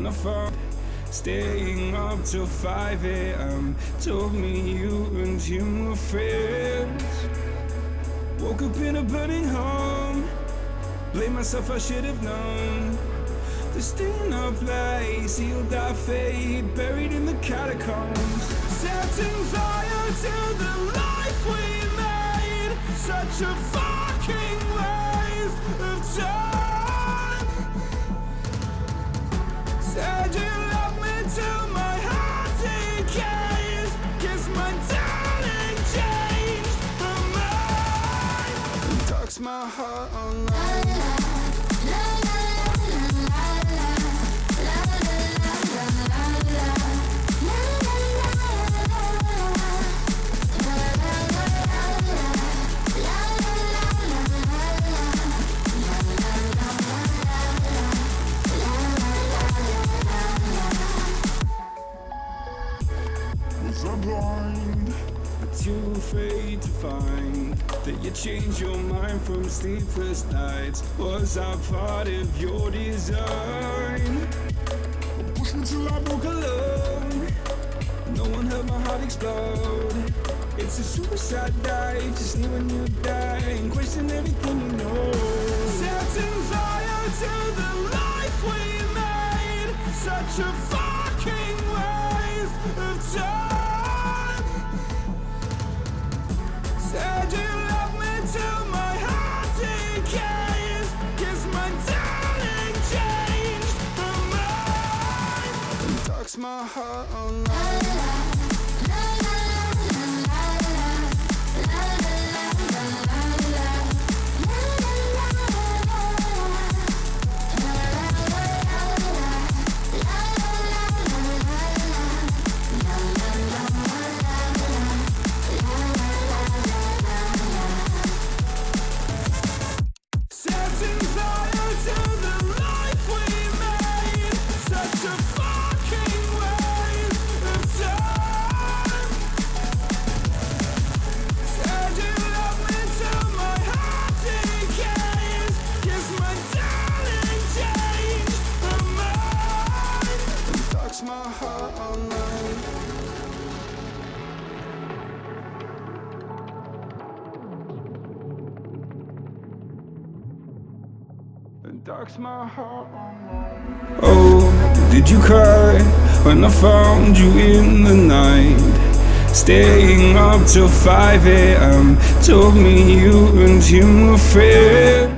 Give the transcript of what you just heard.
when I found staying up till 5 a.m. Told me you and him were friends. Woke up in a burning home. Blame myself, I should have known. To stay in a place, sealed our fate, buried in the catacombs. Setting fire to the life we made. Such a fucking waste of time. Said you love me till my heart decays. Guess my darling changed her mind. And talks my heart online. I'm blind, but too afraid to find that you changed your mind from sleepless nights. Was I part of your design? Push me till I broke alone. No one heard my heart explode. It's a suicide dive, just knew when you die and question everything you know. Setting fire to the life we made. Such a fucking waste of time. Said you love me till my heart decays. Guess my darling changed her mind. And talks my heart online. My heart online. And darks my heart online. Oh, did you cry when I found you in the night? Staying up till 5 a.m. Told me you and him were friends.